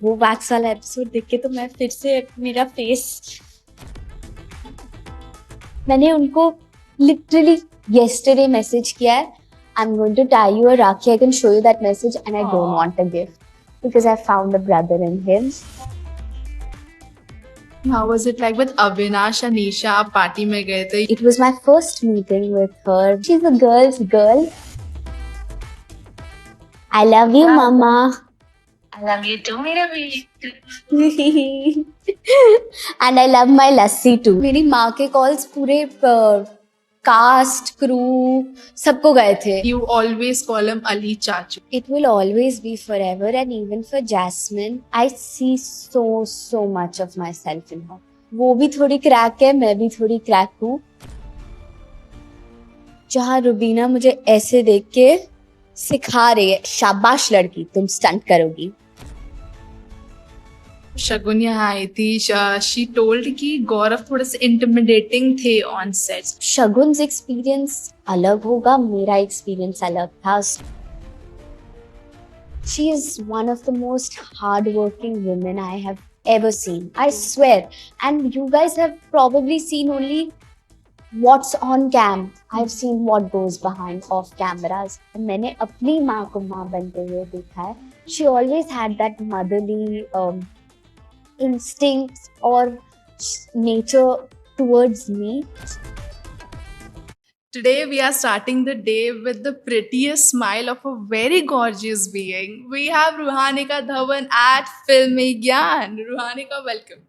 वो वैक्स वाला एपिसोड देख के तो मैं फिर से मेरा फेस, मैंने उनको लिटरली yesterday मैसेज किया है, I'm going to tie you a Rakhi, I can show you that message and I don't want a gift because I found a brother in him. How was it like with Avinash and Nisha? आप party में गए थे. It was my first meeting with her. She's a girl's girl. I love you, Mama. I love you too, मेरा भी. And I love my lassi too. मेरी माँ के calls पूरे कास्ट क्रू सबको गए थे. You always call him Ali Chachu. It will always be forever, and even for Jasmine, I see so much of myself in her. वो भी थोड़ी क्रैक है, मैं भी थोड़ी क्रैक हूँ. जहाँ रुबीना मुझे ऐसे देख के सिखा रही है, शाबाश लड़की, तुम स्टंट करोगी. शगुन यहाँ आई थी. She told कि गौरव थोड़े से intimidating थे on sets. शगुन्स एक्सपीरियंस अलग होगा, मेरा एक्सपीरियंस अलग था. She is one of the most hardworking women I have ever seen. I swear. And you guys have probably seen only what's on cam. I've seen what goes behind off cameras. मैंने अपनी माँ को माँ बनते हुए देखा है. She always had that motherly instincts or nature towards me. Today we are starting the day with the prettiest smile of a very gorgeous being. We have Ruhanika Dhawan at Filmy Gyan. Ruhanika, welcome.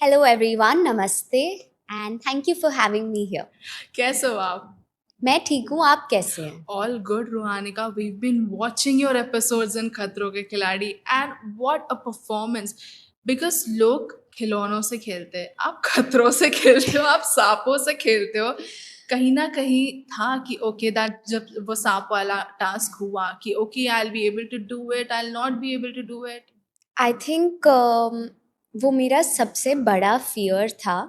Hello everyone, namaste and thank you for having me here. कैसे हो आप? मैं ठीक हूँ, आप कैसे हैं? All good, Ruhanika. We've been watching your episodes in खतरों के खिलाड़ी and what a performance. Because लोग खिलौनों से खेलते हैं, आप खतरों से खेलते हो, आप सांपों से खेलते हो. कहीं ना कहीं था कि ओके दैट जब वो सांप वाला टास्क हुआ कि okay I will be able to do it, I will not be able to do it. I think वो मेरा सबसे बड़ा फियर था.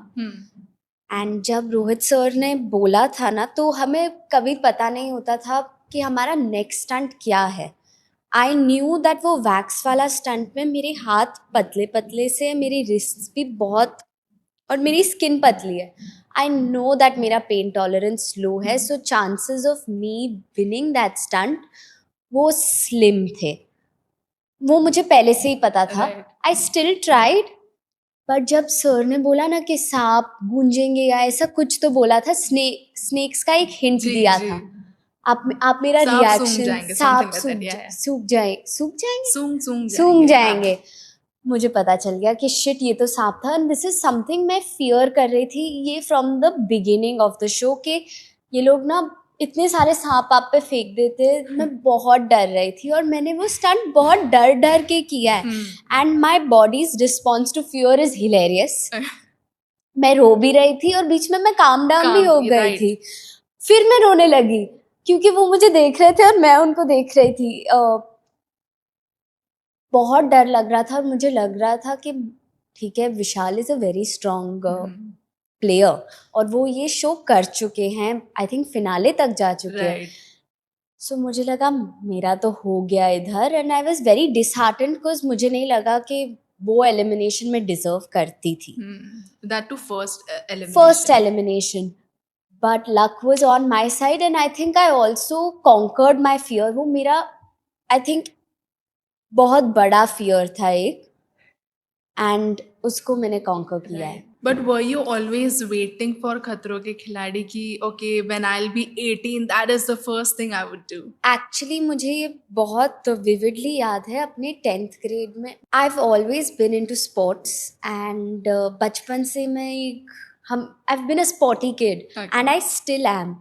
एंड जब रोहित सर ने बोला था ना, तो हमें कभी पता नहीं होता था कि हमारा नेक्स्ट स्टंट क्या है. आई न्यू दैट वो वैक्स वाला स्टंट में मेरे हाथ पतले पतले से, मेरी रिस्ट भी बहुत, और मेरी स्किन पतली है. आई नो दैट मेरा पेन टॉलरेंस लो है, so chances of me winning that stunt वो स्लिम थे. वो मुझे पहले से ही पता था. आई स्टिल ट्राइड, बट जब सर ने बोला ना कि सांप गूंजेंगे या ऐसा कुछ तो बोला था, स्नेक्स का एक हिंट दिया था. आप मेरा रिएक्शन, सांप सूख जाएंगे. मुझे पता चल गया कि शिट ये तो सांप था. एंड दिस इज समथिंग मैं फियर कर रही थी ये from the beginning of the show, कि ये लोग ना इतने सारे सांप आप पे फेंक देते. मैं बहुत डर रही थी और मैंने वो स्टंट बहुत डर के किया है. And my body's response to fear is hilarious. मैं रो भी रही थी और बीच में मैं काम डाउन भी हो गई थी. फिर मैं रोने लगी क्योंकि वो मुझे देख रहे थे और मैं उनको देख रही थी. बहुत डर लग रहा था और मुझे लग रहा था कि ठीक है, Vishal is a very strong player और वो ये शो कर चुके हैं. आई थिंक फिनाले तक जा चुके हैं. सो मुझे लगा मेरा तो हो गया इधर. And I was very disheartened because मुझे नहीं लगा कि वो एलिमिनेशन में डिजर्व करती थी. That too first elimination. But luck was on my side and I think I also conquered my fear. वो मेरा I think बहुत बड़ा fear था एक, and उसको मैंने conquer किया है. But were you always waiting for खतरों के खिलाड़ी की okay when I'll be 18 that is the first thing I would do? Actually मुझे ये बहुत vividly याद है अपने 10th grade में. I've always been into sports and बचपन से मैं I've been a sporty kid and I still am.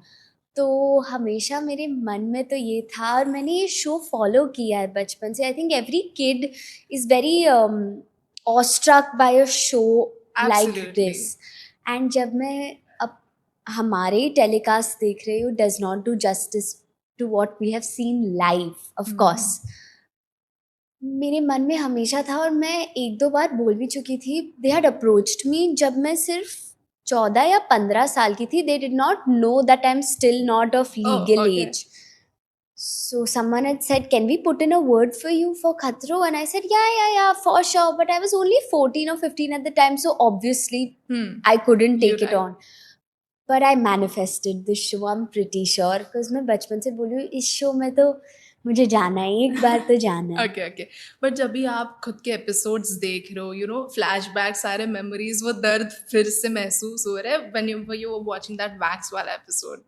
तो हमेशा मेरे मन में तो ये था और मैंने ये शो फॉलो किया है बचपन से. I think every kid is very awestruck by a show like this. And जब मैं अब हमारे ही टेलीकास्ट देख रही हूँ, does not do justice to what we have seen live of course. मेरे मन में हमेशा था और मैं 1-2 बार बोल भी चुकी थी. दे हैड अप्रोच्ड मी जब मैं सिर्फ 14 या 15 साल की थी. They did not know that I am still not of legal age. So someone had said, "Can we put in a word for you for Khatro?" And I said, "Yeah, for sure." But I was only 14 or 15 at the time, so obviously I couldn't take it on. But I manifested this show. I'm pretty sure because मैं बचपन से बोली हूँ इस show में तो मुझे जाना है, एक बार तो जाना है. ओके बट जब भी आप खुद के एपिसोड्स देख रहे हो यू नो फ्लैशबैक सारे मेमोरीज वो दर्द फिर से महसूस हो रहा है when you were watching that wax वाला एपिसोड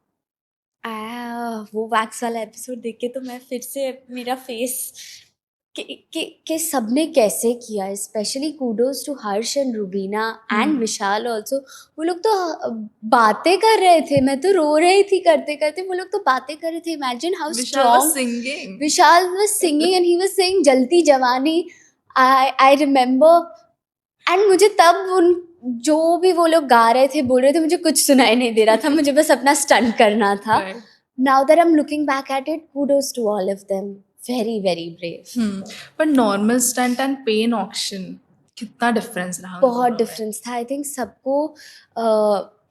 वो वैक्स वाला एपिसोड देख के तो मैं फिर से मेरा फेस कि सबने कैसे किया. Especially kudos to Harsh and Rubina and Vishal also. वो लोग तो बातें कर रहे थे, मैं तो रो रही थी करते करते. वो लोग तो बातें कर रहे थे. Imagine how strong Vishal was singing and he was saying जलती जवानी. आई रिमेम्बर एंड मुझे तब उन जो भी वो लोग गा रहे थे बोल रहे थे मुझे कुछ सुनाई नहीं दे रहा था. मुझे बस अपना स्टंट करना था. Now that I am looking back at it, kudos to all of them. very brave. पर normal stunt and pain auction कितना डिफरेंस रहा? बहुत डिफरेंस था. आई थिंक सबको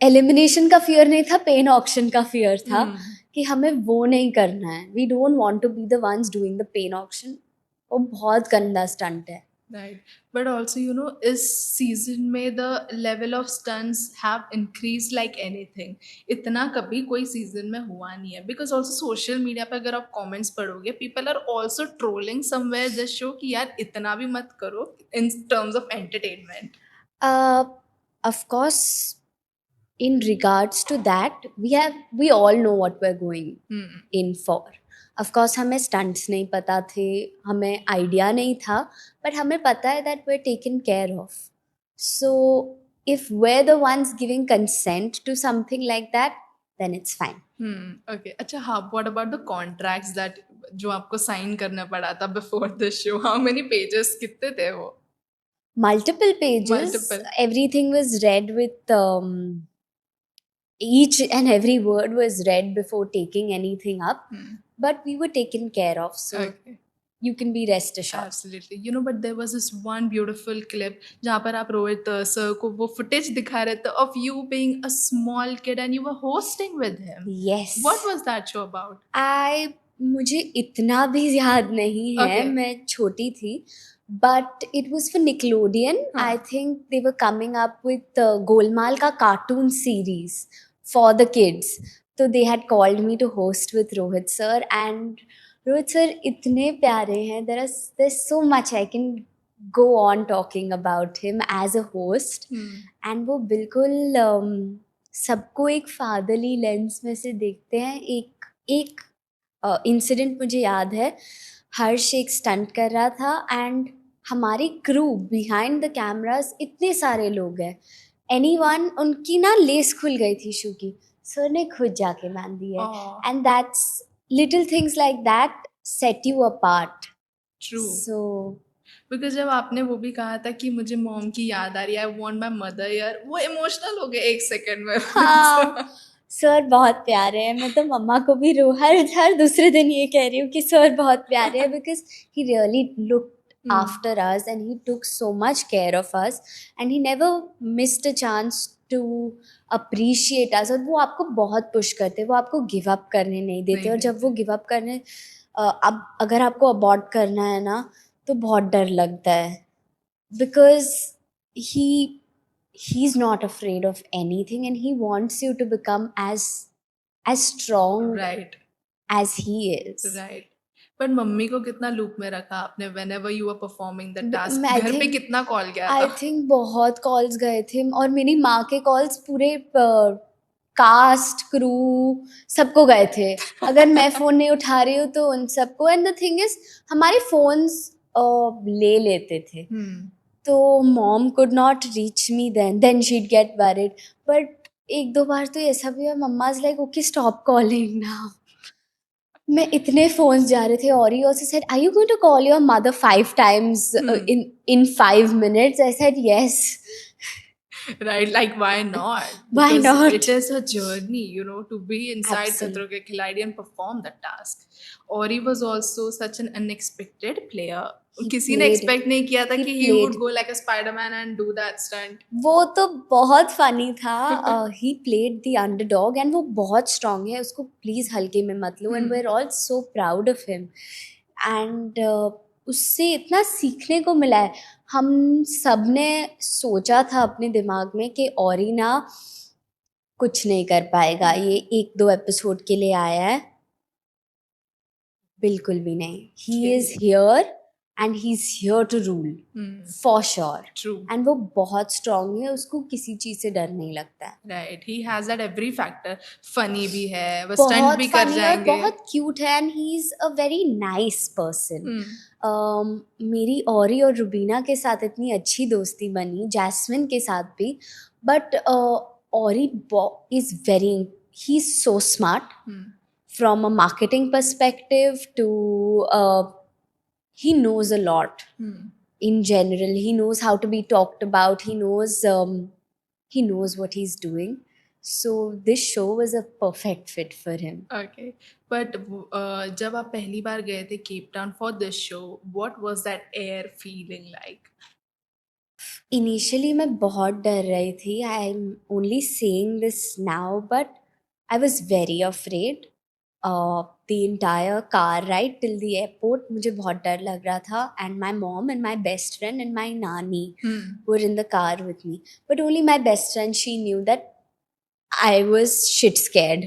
एलिमिनेशन का फियर नहीं था, पेन ऑक्शन का फियर था कि हमें वो नहीं करना है. We don't want to be the ones doing the pain auction. वो बहुत गंदा स्टंट है. Right. But also, you know, इस season में the level of stunts have increased like anything. इतना कभी कोई season में हुआ नहीं है. Because also social media पे अगर आप comments पढ़ोगे, people are also trolling somewhere this show कि यार इतना भी मत करो in terms of entertainment. Of course, in regards to that, we all know what we're going in for. Of course हमें स्टंट्स नहीं पता थे, हमें आइडिया नहीं था, बट हमें पता है that we're taken care of. So if we're the ones giving consent to something like that, then it's fine. Okay. अच्छा हाँ, what about the contracts that जो आपको साइन करना पड़ा था before the show? How many pages कितने थे वो? Multiple pages. Everything was read with each and every word was read before taking anything up. But we were taken care of, so you can be rest assured. Absolutely. You know, but there was this one beautiful clip जहाँ पर आप Rohit sir को वो footage दिखा रहे थे of you being a small kid and you were hosting with him. Yes. What was that show about? मुझे इतना भी याद नहीं है. मैं छोटी थी. But it was for Nickelodeon. I think they were coming up with Golmaal ka cartoon series for the kids. So they had called me to host with Rohit sir, and Rohit sir इतने प्यारे हैं. There's so much I can go on talking about him as a host. And वो बिल्कुल सबको एक fatherly lens में से देखते हैं. एक इंसिडेंट मुझे याद है. हर्ष एक स्टंट कर रहा था एंड हमारी क्रू बिहाइंड द कैमरास इतने सारे लोग हैं. एनीवन उनकी ना लेस खुल गई थी शू की. सर ने खुद जाके बांध दी है. And that's little things like that set you apart. True. So because जब आपने वो भी कहा था कि मुझे मॉम की याद आ रही है, आई वांट माय मदर, यार वो इमोशनल हो गए एक सेकंड में. हाँ. सर बहुत प्यारे हैं. मैं तो मम्मा को भी हर दूसरे दिन ये कह रही हूँ कि सर बहुत प्यारे हैं, because he really look after us and he took so much care of us and he never missed a chance to appreciate us. और वो आपको बहुत पुश करते, वो आपको गिव अप करने नहीं देते. और जब वो गिव अप करने अब अगर आपको अबॉर्ट करना है ना तो बहुत डर लगता है, because he's not afraid of anything and he wants you to become as strong as he is. Right. But mummy को कितना लूप में रखा आपने whenever you were performing the task? घर पे कितना कॉल गया था? I think बहुत कॉल्स गए थे. और मेरी माँ के कॉल्स पूरे कास्ट क्रू सबको गए थे. अगर मैं फ़ोन नहीं उठा रही हूँ तो उन सबको. एंड द थिंग इज हमारे फ़ोन्स ले लेते थे. तो mom could not reach me then she'd get worried. But एक दो बार तो ऐसा भी हुआ, मम्मा is like okay stop calling now. मैं इतने फोन्स जा रहे थे. और ही also said, are you going to call your mother 5 times in 5 minutes? I said yes. Right, like why not? Why not? It is a journey, you know, to be inside Khatro Ke Khiladi and perform that task. Ori was also such an unexpected player. किसी ने played- expect नहीं किया था he कि he would played- go like a Spider-Man and do that stunt. वो तो बहुत funny था. He played the underdog and वो बहुत strong है, उसको please हल्के में मत लो. And we're all so proud of him. And उससे इतना सीखने को मिला है. हम सब ने सोचा था अपने दिमाग में कि औरी ना कुछ नहीं कर पाएगा, ये 1-2 एपिसोड के लिए आया है. बिल्कुल भी नहीं. He is here and he's here to rule for sure. True. And वो बहुत strong है, उसको किसी चीज से डर नहीं लगता है. Right. He has that every factor. Funny भी है, वो stunt भी कर funny और जाएंगे. बहुत cute है and he's a very nice person. मेरी औरी और रुबीना के साथ इतनी अच्छी दोस्ती बनी, जैस्मिन के साथ भी. बट औरी is very, he's so smart. From a marketing perspective to he knows a lot. In general, he knows how to be talked about. He knows what he's doing. So this show was a perfect fit for him. Okay, but जब आप पहली बार गए थे Cape Town for this show, what was that air feeling like? Initially मैं बहुत डर रही थी. I'm only saying this now, but I was very afraid. The entire car ride till the airport मुझे बहुत डर लग रहा था. And my mom and my best friend and my nani were in the car with me. But only my best friend, she knew that I was shit scared.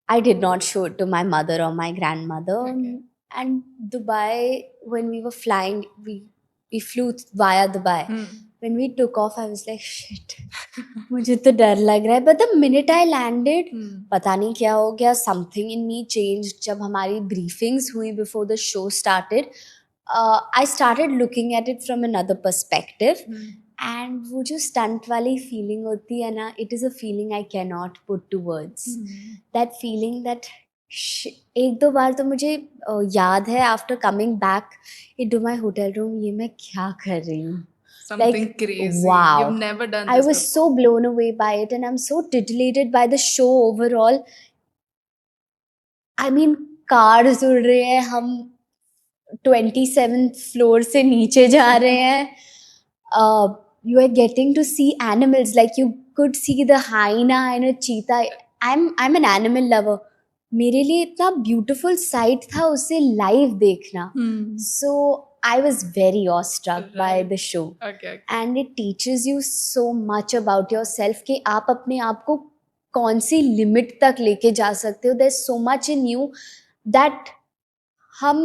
I did not show it to my mother or my grandmother. Okay. And Dubai, when we were flying, we flew via Dubai. When we took off, I was like, shit, मुझे तो डर लग रहा है. But the minute I landed, पता नहीं क्या हो गया, something in me changed. जब हमारी briefings हुई before the show started, I started looking at it from another perspective. And वो जो stunt वाली feeling होती है ना, it is a feeling I cannot put to words. That feeling that 1-2 बार तो मुझे याद है, after coming back into my hotel room, ये मैं क्या कर रही हूँ. Something crazy. Wow. You've never done I this was so blown away by it and I'm so titillated by the show overall. I mean, cars उड़ रहे हैं, हम 27th floor से नीचे जा रहे हैं. You are getting to see animals, like you could see the hyena and a cheetah. I'm an animal lover. मेरे लिए इतना beautiful sight था उसे live देखना. So I was very awestruck by the show. Okay. And it teaches you so much about yourself कि आप अपने आप को कौन सी लिमिट तक लेके जा सकते हो. There's so much in you that हम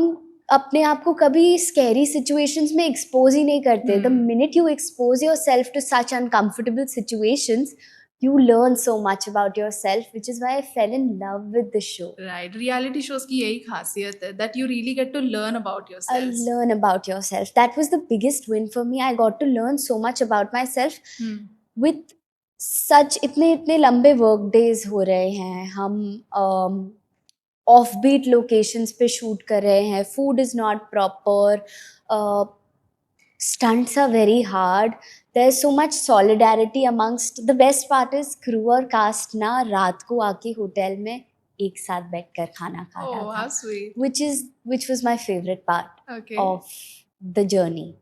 अपने आप को कभी scary situations में expose ही नहीं करते. The minute you expose yourself to such uncomfortable situations, you learn so much about yourself, which is why I fell in love with the show. Right. Reality shows की यही खासियत है, that you really get to learn about yourself. Learn about yourself. That was the biggest win for me. I got to learn so much about myself. With such इतने लंबे work days हो रहे हैं, हम offbeat locations पे shoot कर रहे हैं. Food is not proper. Stunts are very hard. There's so much solidarity amongst. The best part is crew और cast ना रात को आके होटल में एक साथ बैठकर खाना खाता Oh, था. how sweet. Which was my favorite part Okay. of the journey.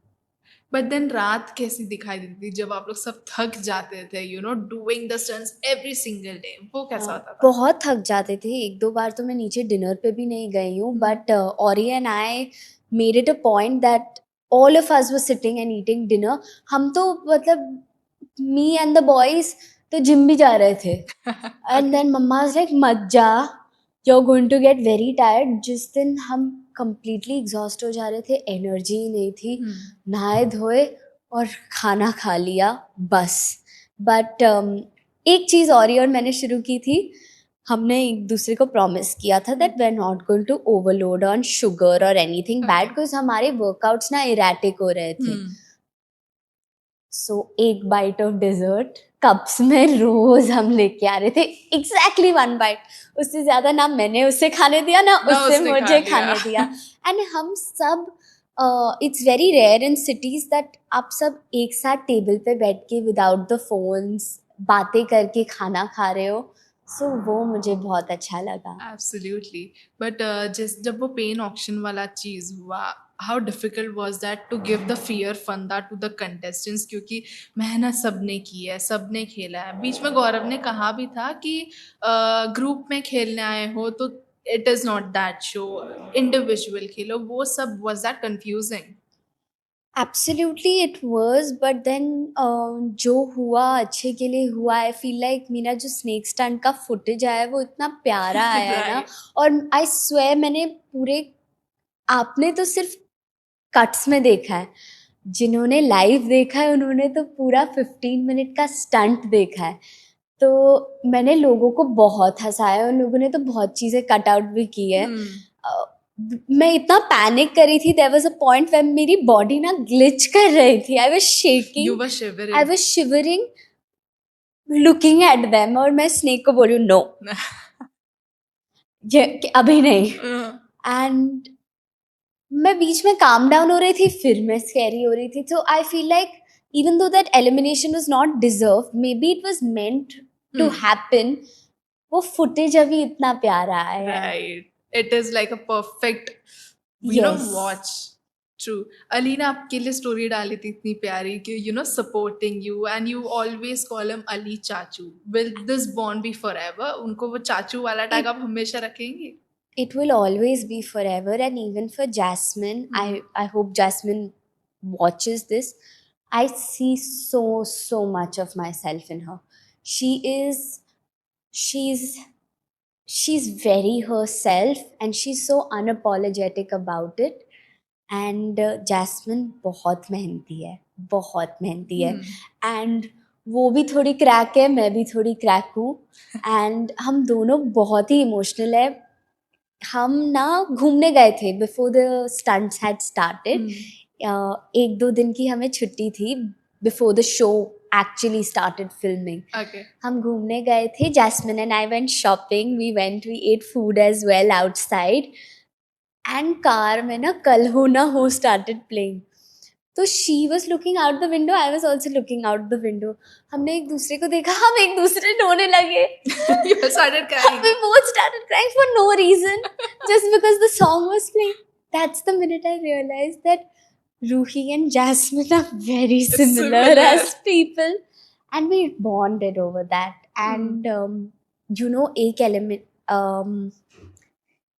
But then रात कैसी दिखाई देती थी जब आप लोग सब थक जाते थे, doing the stunts every single day. वो कैसा होता था? बहुत थक जाते थे. 1-2 बार तो मैं नीचे डिनर पे भी नहीं गई हूँ. But Ori and I made it a point that all of us were sitting and eating dinner. हम तो मतलब me and the boys तो जिम भी जा रहे थे. And then mama was like, मत जा, you're going to get very tired. जिस दिन हम completely exhaust हो जा रहे थे, energy ही नहीं थी, नहाए धोए और खाना खा लिया बस. But एक चीज़ और मैंने शुरू की थी. हमने एक दूसरे को प्रॉमिस किया था that we're not going to overload on sugar or anything bad because हमारे workouts ना erratic हो रहे थे. So एक bite of dessert कप्स में रोज हम लेके आ रहे थे. Exactly 1 bite. उससे ज्यादा ना मैंने उससे खाने दिया ना उससे मुझे खाने दिया. And हम सब it's very rare in cities that आप सब एक साथ टेबल पे बैठ के without the phones बातें करके खाना खा रहे हो. So वो मुझे बहुत अच्छा लगा. Absolutely. But जब वो पेन ऑक्शन वाला चीज हुआ, how difficult was that to give the fear funda to the contestants, क्योंकि मेहनत सबने की है, सबने खेला है. बीच में गौरव ने कहा भी था कि ग्रुप में खेलने आए हो तो it is not that show, individual खेलो, वो सब. Was that confusing? Absolutely it was, but then जो हुआ अच्छे के लिए हुआ. I feel like मेरा जो snake stunt का footage आया है वो इतना प्यारा आया है ना. Right. और I swear मैंने पूरे, आपने तो सिर्फ कट्स में देखा है, जिन्होंने लाइव देखा है उन्होंने तो पूरा 15 मिनट का स्टंट देखा है. तो मैंने लोगों को बहुत हंसाया, उन लोगों ने तो बहुत चीज़ें कट आउट भी की है. मैं इतना पैनिक करी थी. There was a point where मेरी बॉडी ना ग्लिच कर रही थी. I was shaking, You were shivering. I was shivering looking at them. और मैं स्नेक को बोली नो, ये अभी नहीं. एंड मैं बीच में काम डाउन हो रही थी, फिर मैं स्कैरी हो रही थी. तो I feel like even though that elimination was not deserved, maybe it was meant to happen. वो footage अभी इतना प्यारा है. Right. It is like a perfect, you know, Yes. watch. True. Alina आपके लिए स्टोरी डाली थी इतनी प्यारी कि you know supporting you and you always call him Ali चाचू. Will this bond be forever? उनको वो चाचू वाला टैग आप हमेशा रखेंगे? It will always be forever. And even for Jasmine, I hope Jasmine watches this. I see so much of myself in her. She's very herself and she's so unapologetic about it. And Jasmine बहुत मेहनती है, बहुत मेहनती है. And वो भी थोड़ी crack है, मैं भी थोड़ी क्रैक हूँ. And हम दोनों बहुत ही इमोशनल है. हम ना घूमने गए थे before the stunts had started. 1-2 दिन की हमें छुट्टी थी before the show actually started filming. Okay. हम घूमने गए थे. Jasmine and I went shopping. We ate food as well outside. And car में ना कल हो ना हो started playing. तो she was looking out the window, I was also looking out the window. हमने एक दूसरे को देखा, हम एक दूसरे रोने लगे. You started crying. We both started crying for no reason, just because the song was playing. That's the minute I realized that Ruhi and Jasmine are very similar as people, and we bonded over that. And you know,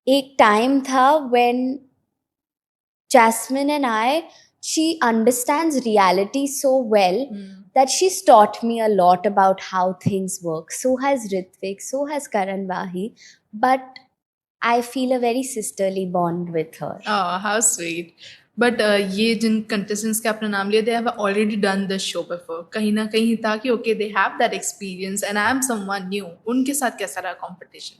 एक time था when Jasmine and I, she understands reality so well that she's taught me a lot about how things work. So has Ritvik, so has Karan Wahi, but I feel a very sisterly bond with her. Oh, how sweet. But ये जिन contestants के आपने नाम लिए, they have already done this show before. कहीं ना कहीं था कि okay, they have that experience and I am someone new. उनके साथ कैसा रहा competition?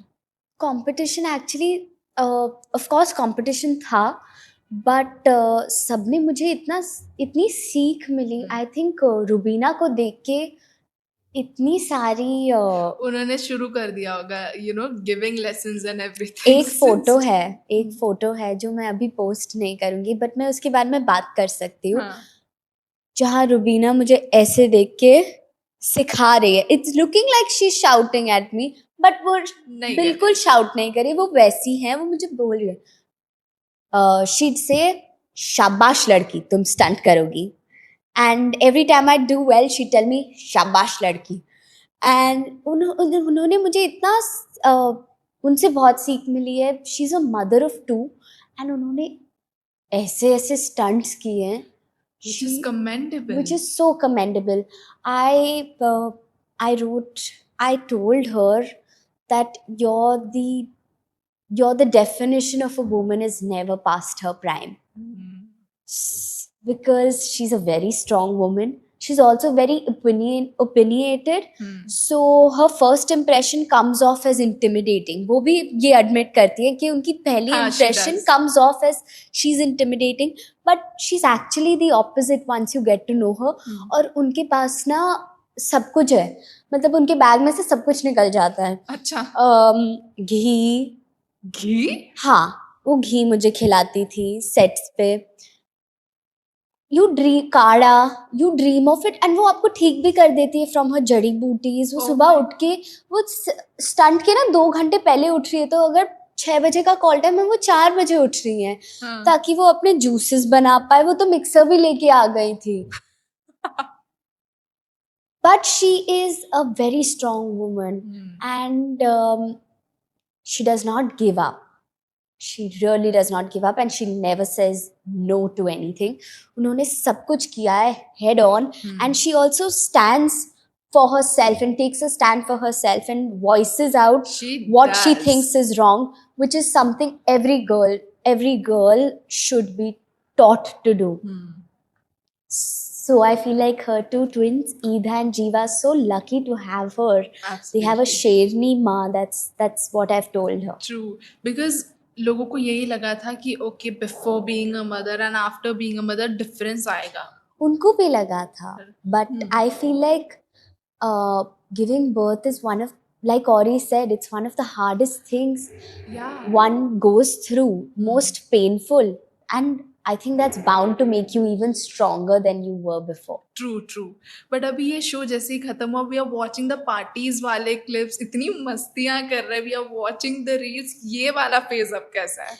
Competition actually, of course competition था, but सबने मुझे इतनी सीख मिली. I think रुबीना को देख के इतनी सारी उन्होंने शुरू कर दिया होगा, you know, giving lessons and everything. एक फोटो है जो मैं अभी पोस्ट नहीं करूंगी, बट मैं उसके बारे में बात कर सकती हूँ. जहाँ रुबीना मुझे ऐसे देख के सिखा रही है. It's looking like she is shouting at me, but वो बिल्कुल शाउट नहीं करी, वो वैसी है, वो मुझे बोल रही है. शी से शाबाश लड़की, तुम स्टंट करोगी. And every time I do well, she tell me शाबाश लड़की. And उन्होंने मुझे इतना उनसे बहुत सीख मिली है. She's a mother of 2 and उन्होंने ऐसे stunts किए हैं, which is commendable. Which is so commendable. I told her that you're the definition of a woman is never past her prime. Because she's a very strong woman. She's also very opinionated. So her first impression comes off as intimidating. वो भी ये admit करती है कि उनकी पहली impression comes off as she's intimidating, but she's actually the opposite once you get to know her. और उनके पास ना सब कुछ है, मतलब उनके बैग में से सब कुछ निकल जाता है. अच्छा. घी? हाँ, वो घी मुझे खिलाती थी सेट्स पे. You dream of it, and वो आपको ठीक भी कर देती है from her जड़ी बूटीज. वो सुबह उठ के वो स्टंट के ना 2 घंटे पहले उठ रही है, तो अगर 6 बजे का कॉल टाइम है, वो 4 बजे उठ रही हैं हाँ. ताकि वो अपने जूसेस बना पाए. वो तो मिक्सर भी लेके आ गई थी. But she is a very strong woman, and she does not give up. She really does not give up, and she never says no to anything. उन्होंने सब कुछ किया है head on, and she also stands for herself and takes a stand for herself and voices out what she does. thinks is wrong, which is something every girl should be taught to do. So I feel like her two twins, Eidha and Jeeva, are so lucky to have her. They have a Sherni Ma. That's what I've told her. True, because लोगों को यही लगा था कि okay, before being a mother and after being a mother difference आएगा. उनको भी लगा था, but I feel like giving birth is one of, like Ori said, it's one of the hardest things one goes through, most painful, and I think that's bound to make you even stronger than you were before. True. But अभी ये show जैसे ही खत्म हुआ, we are watching the parties वाले clips, इतनी मस्तियाँ कर रहे हैं, we are watching the reels. ये वाला phase अब कैसा है?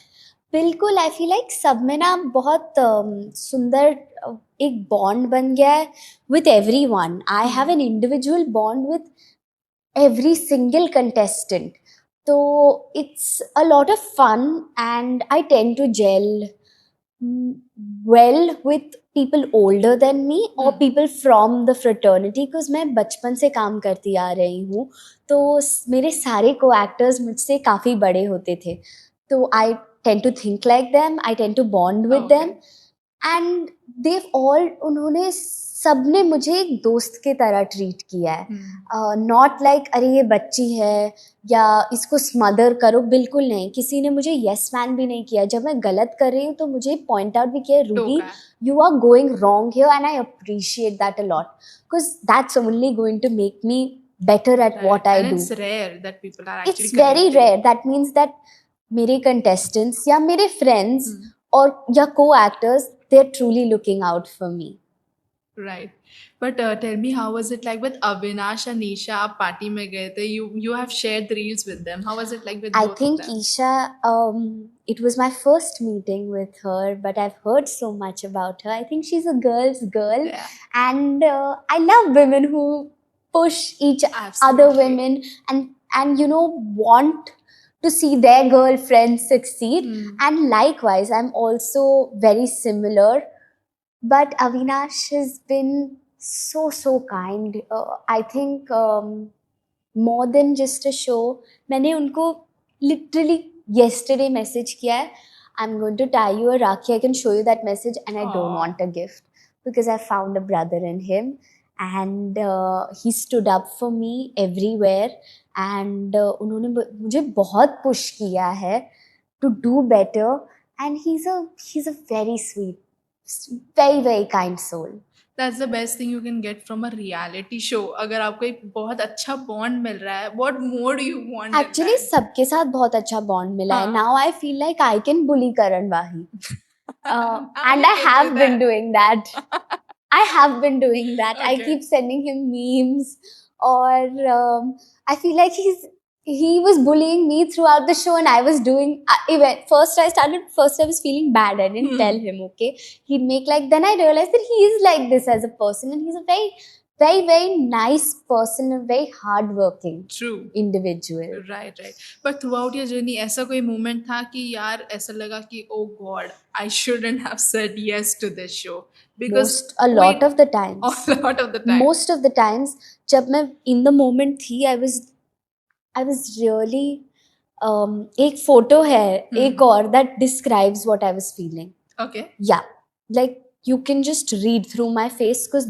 बिल्कुल, आई फील लाइक सब में ना बहुत सुंदर एक बॉन्ड बन गया है with everyone. I have an individual bond with every single contestant. So it's a lot of fun, and I tend to gel well with people older than me or people from the fraternity, because मैं बचपन से काम करती आ रही हूँ, तो मेरे सारे co-actors मुझसे काफ़ी बड़े होते थे, तो I tend to think like them, I tend to bond with them, and they've all, उन्होंने सबने मुझे एक दोस्त के तरह ट्रीट किया है. नॉट लाइक अरे ये बच्ची है या इसको स्मदर करो, बिल्कुल नहीं. किसी ने मुझे यस मैन भी नहीं किया. जब मैं गलत कर रही हूँ तो मुझे पॉइंट आउट भी किया, Ruhi you are going wrong here, and I appreciate that a lot, because that's only going to make me better at what I do. It's rare that people are actually It's very rare. That means that मेरे contestants या मेरे friends और या co-actors, they're truly looking out for me. Right. But tell me, how was it like with Avinash and Isha? आप party में गए थे. You have shared the reels with them. How was it like with both of them? I think Isha, it was my first meeting with her, but I've heard so much about her. I think she's a girl's girl, and I love women who push each other women and you know, want to see their girlfriends succeed. And likewise, I'm also very similar. But Avinash has been so kind. I think more than just a show. मैंने उनको literally yesterday message किया है, I'm going to tie you a rakhi. I can show you that message, and I don't want a gift because I found a brother in him, and he stood up for me everywhere, and उन्होंने मुझे बहुत push किया है to do better, and he's a very sweet, very kind soul. That's the best thing you can get from a reality show. अगर आपको एक बहुत अच्छा bond मिल रहा है, what more do you want? Actually, सबके साथ बहुत अच्छा bond मिला है. Now I feel like I can bully Karan Wahi. And I have been doing that. I have been doing that. I keep sending him memes, or I feel like he was bullying me throughout the show, and I was doing first I was feeling bad. I didn't tell him, okay? He'd make like, then I realized that he is like this as a person, and he's a very nice person, a very hardworking individual. Right. But throughout your journey, ऐसा कोई moment था कि यार ऐसा लगा कि oh God, I shouldn't have said yes to this show? Because a lot of the times. Most of the times, जब मैं in the moment थी, I was really एक photo है एक और that describes what I was feeling. Okay. Yeah, like you can just read through my face, because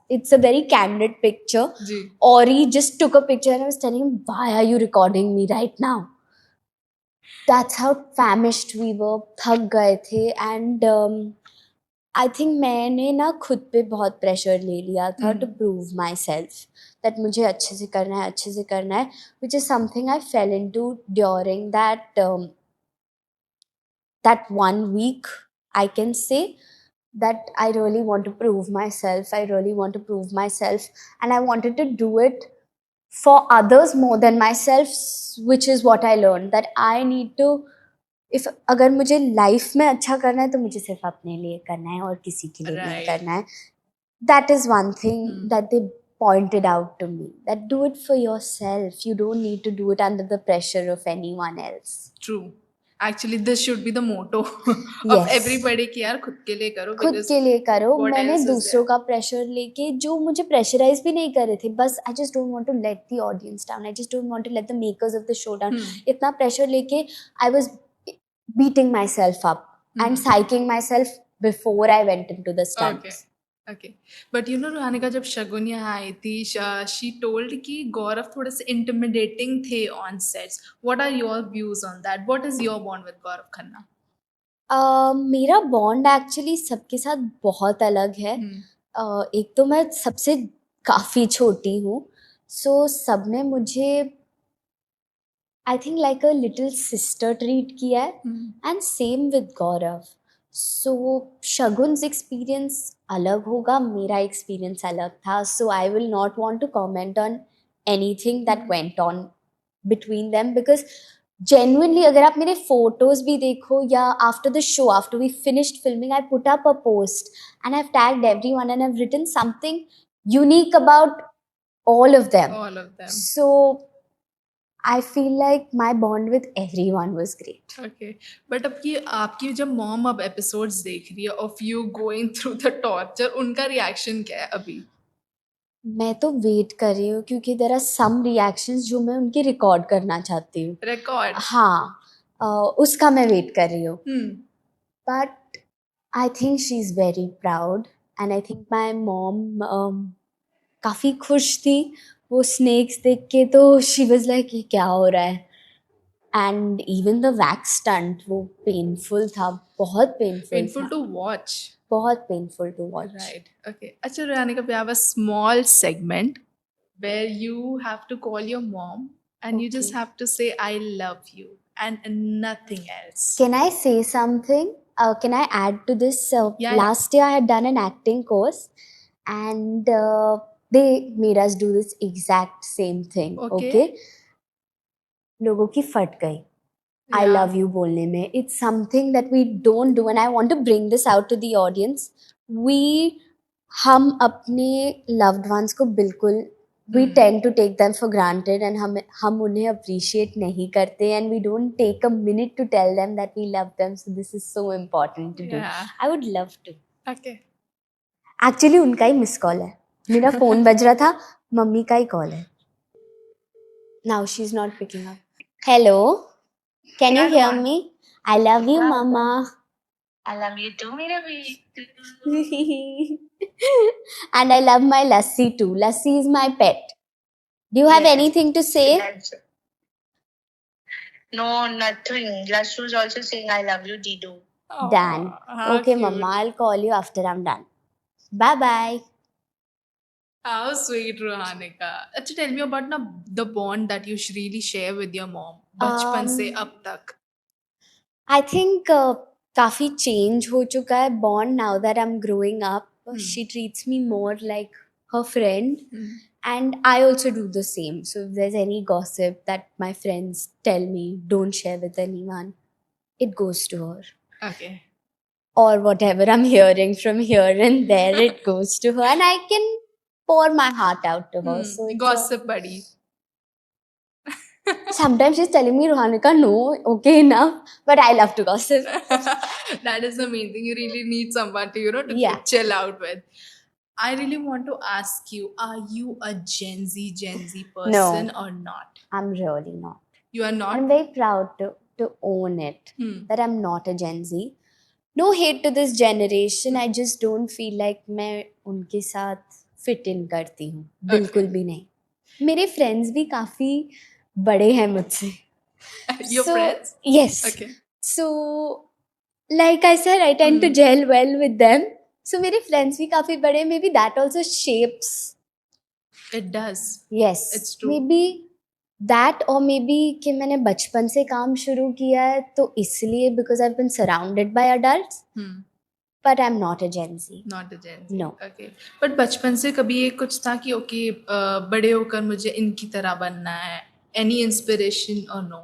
it's a very candid picture. Ori just took a picture and I was telling him, why are you recording me right now? That's how famished we were, थक गए थे. And I think मैंने ना खुद पे बहुत pressure ले लिया था to prove myself that मुझे अच्छे से करना है, which is something I fell into during that 1 week. I can say that I really want to prove myself. And I wanted to do it for others more than myself, which is what I learned, that I need to, if अगर मुझे life में अच्छा करना है तो मुझे सिर्फ अपने लिए करना है और किसी के लिए नहीं Right. करना है. That is one thing that they pointed out to me, that do it for yourself. You don't need to do it under the pressure of anyone else. True. Actually, this should be the motto of Yes. everybody कि यार खुद के लिए करो. खुद because के लिए करो. what मैंने else is दूसरों there? का प्रेशर लेके, जो मुझे प्रेशराइज भी नहीं कर रहे थे, बस I just don't want to let the audience down, I just don't want to let the makers of the show down. इतना प्रेशर लेके I was beating myself up and psyching myself before I went into the stunts. Okay. But you know, Ruhanika, जब शगुन यहाँ आई थी, she told कि गौरव थोड़े से intimidating थे on sets. What are your views on that? What is your bond with Gaurav Khanna? मेरा bond actually सबके साथ बहुत अलग है. एक तो मैं सबसे काफ़ी छोटी हूँ, सो सबने मुझे I think like a little sister treat किया है, and same with Gaurav. So Shagun's experience अलग होगा, मेरा एक्सपीरियंस अलग था, so I will not want to comment on anything that went on between them, because genuinely अगर आप मेरे फोटोज भी देखो, या after the show, after we finished filming, I put up a post and I have tagged everyone and I have written something unique about all of them. So I feel like my bond with everyone was great. Okay. But आपकी जब mom अब episodes देख रही है of you going through the torture, उनका reaction क्या है अभी? मैं तो वेट कर रही हूँ, क्योंकि देयर आर सम रिएक्शंस जो मैं उनके रिकॉर्ड करना चाहती हूँ. रिकॉर्ड? हाँ, उसका मैं वेट कर रही हूँ. But I think she is very proud, and I think my mom काफ़ी खुश थी वो स्नेक्स देख के. तो शी वाज लाइक ये क्या हो रहा है. And even the wax stunt, वो पेनफुल था, बहुत पेनफुल टू वॉच. बहुत painful to watch. Right. Okay. अच्छा Ruhanika, we have a small segment where you have to call your mom and you just have to say I love you and nothing else. Can I say something? Can I add to this? Last year I had done an acting course, and they made us do this exact same thing. Okay? लोगों की फट गई I love you बोलने में. It's something that we don't do, and I want to bring this out to the audience. हम अपने loved ones को बिल्कुल, we tend to take them for granted, and हम उन्हें appreciate नहीं करते, and we don't take a minute to tell them that we love them. So this is so important to do. I would love to. Okay. Actually उनका ही miss call है, मेरा phone बज रहा था, मम्मी का ही call है. Now she's not picking up. Hello, can you hear me? I love you, Mama. I love you too, मेरा भी. And I love my Lassi too. Lassi is my pet. Do you have anything to say? No, nothing. Lassu is also saying I love you, Dido. Done. Okay, cute. Mama, I'll call you after I'm done. Bye-bye. How sweet, Ruhanika. Achha, tell me about the bond that you really share with your mom. बचपन से अब तक. I think काफी change हो चुका है bond now that I'm growing up. She treats me more like her friend, and I also do the same. So if there's any gossip that my friends tell me, don't share with anyone, it goes to her. Okay. Or whatever I'm hearing from here and there, it goes to her, and I can pour my heart out to her. So gossip buddy. Sometimes she's telling me, Ruhanika, no, okay, enough. But I love to gossip. That is the main thing. You really need someone to chill out with. I really want to ask you, are you a Gen Z person or not? I'm really not. You are not? I'm very proud to own it, that I'm not a Gen Z. No hate to this generation. I just don't feel like मैं उनके साथ fit in करती हूँ. बिल्कुल भी नहीं. मेरे friends भी काफी बड़े हैं मुझसे. Your friends? Yes. Okay. So, like I said, I tend to gel well with them. So मेरे friends भी काफी बड़े. Maybe that also shapes. It does. Yes. It's true. Maybe that, or maybe कि मैंने बचपन से काम शुरू किया है, तो इसलिए because I've been surrounded by adults. but I'm not a Gen Z. Not a Gen Z. No. Okay. But बचपन से कभी ये कुछ था कि ओके बड़े होकर मुझे इनकी तरह बनना है? Any inspiration or no?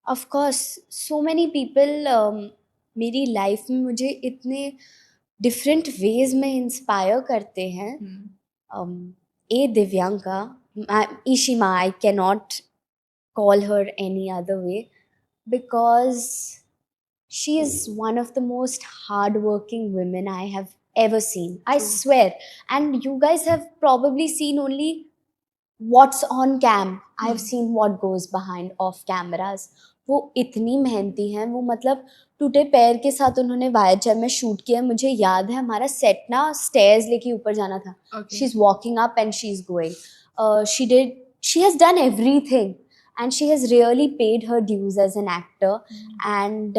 Of course, so many people मेरी लाइफ में मुझे इतने डिफरेंट वेज में इंस्पायर करते हैं. A Divyanka, Ishima, I cannot call her any other way because she is one of the most hardworking women I have ever seen. I swear. And you guys have probably seen only what's on cam. I have seen what goes behind off cameras. वो इतनी मेहनती हैं. वो मतलब टूटे पैर के साथ उन्होंने वायाचर में शूट किया. मुझे याद है हमारा सेट ना स्टेयर्स लेके ऊपर जाना था. She is walking up and she is going. she has done everything and she has really paid her dues as an actor. And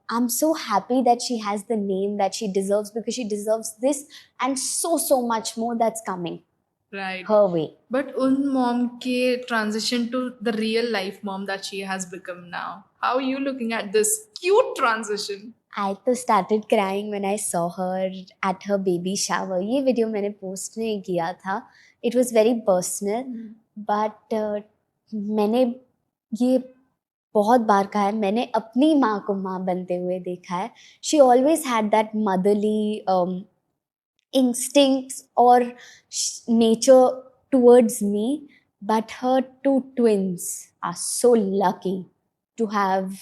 I'm so happy that she has the name that she deserves, because she deserves this and so much more that's coming Right. her way. But un mom ke transition to the real life mom that she has become now, how are you looking at this cute transition? I तो started crying when I saw her at her baby shower. ये video मैंने post नहीं किया था. It was very personal. But मैंने ये बहुत बार कहा है, मैंने अपनी माँ को माँ बनते हुए देखा है. She always had that motherly instincts or nature towards me. But her two twins are so lucky to have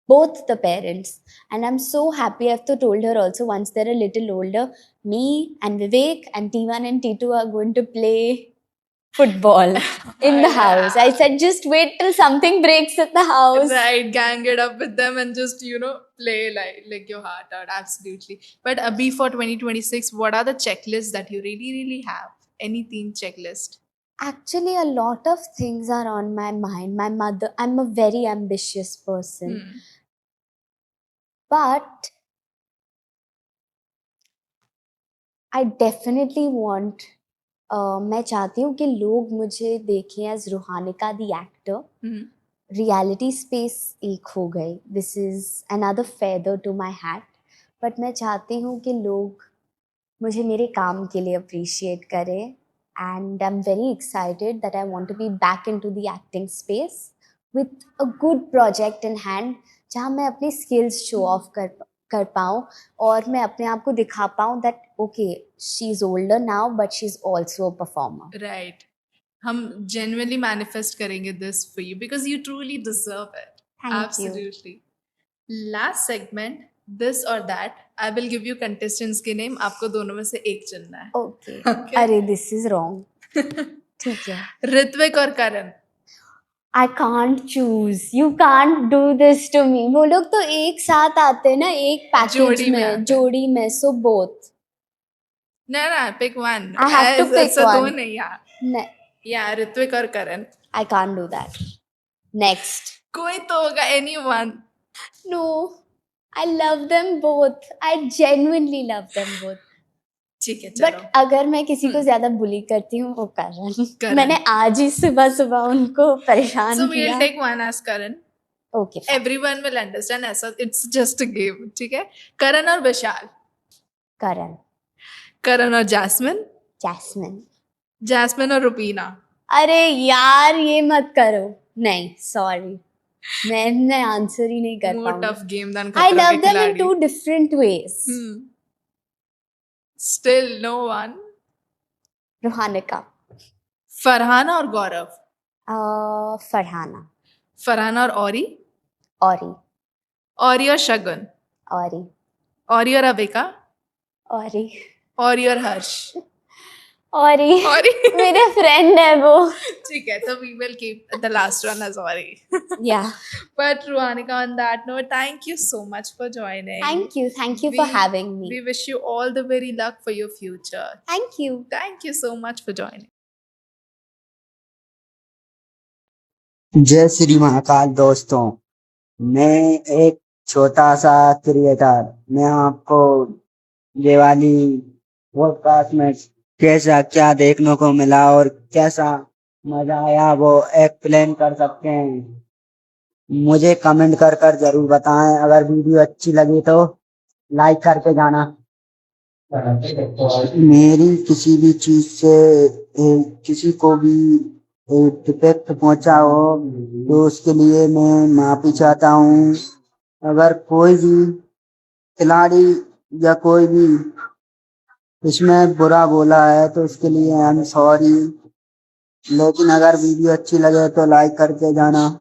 both the parents, and I'm so happy. I've told her also, once they're a little older, me and Vivek and T1 and T2 are going to play football in the house. I said, just wait till something breaks at the house. Right, gang it up with them and just, play like your heart out. Absolutely. But Abhi, for 2026, what are the checklists that you really have? Any theme checklist? Actually, a lot of things are on my mind. My mother, I'm a very ambitious person. But I definitely want, मैं चाहती हूँ कि लोग मुझे देखें as Ruhanika the actor. Reality space एक हो गई. This is another feather to my hat. But मैं चाहती हूँ कि लोग मुझे मेरे काम के लिए अप्रिशिएट करें. And I'm very excited that I want to be back into the acting space with a good project in hand, जहाँ मैं अपनी skills show off कर पाऊँ और मैं अपने आप को दिखा पाऊँ that okay, she's older now but she's also a performer. Right. हम genuinely manifest करेंगे this for you because you truly deserve it. Thank Absolutely. Last segment, this or that. I will give you contestants के name. आपको दोनों में से एक चुनना है. Okay. अरे this is wrong. ठीक है. ऋत्विक और करण. I can't choose. You can't do this to me. वो लोग तो एक साथ आते हैं ना, एक पैकेज में, जोड़ी में. So both. No, pick one. I have to pick one. दो नहीं यार. Yeah, ऋत्विक और करण. I can't do that. Next. कोई तो होगा, anyone. No. I love them both. I genuinely love them both. ठीक है, चलो. But अगर मैं किसी को ज्यादा बुली करती हूँ वो करण. मैंने आज ही सुबह उनको परेशान किया. So we'll take one as Karan. Okay. Fine. Everyone will understand. ऐसा it's just a game. ठीक है. करण और विशाल. करण. करण और जैस्मिन. जैस्मिन. जैस्मिन और रुपीना. अरे यार ये मत करो. नहीं, sorry. मैं आंसर ही नहीं कर पाऊंगी. More tough game than I love them in two different ways. Still no one. Ruhanika. Farhana और गौरव. फरहाना. फरहाना और औरी. औरी. औरी और शगुन. औरी. औरी और अविका. औरी. औरी और हर्ष. औरी. औरी. मेरे फ्रेंड है वो. ठीक है, so we will keep the last one as Ori. Yeah. But Ruhanika, on that note, thank you so much for joining. Thank you for having me. We wish you all the very luck for your future. Thank you. Thank you so much for joining. जय श्री महाकाल दोस्तों, मैं एक छोटा सा creator, मैं आपको Diwali podcast में कैसा क्या देखने को मिला और कैसा मजा आया वो एक्सप्लेन कर सकते हैं. मुझे कमेंट कर जरूर बताएं. अगर वीडियो अच्छी लगी तो लाइक करके जाना. मेरी किसी भी चीज से किसी को भी डिफेक्ट पहुंचा हो तो उसके लिए मैं माफी चाहता हूँ। अगर कोई भी खिलाड़ी या कोई भी इसमें बुरा बोला है तो उसके लिए आई एम सॉरी। लेकिन अगर वीडियो अच्छी लगे तो लाइक करके जाना।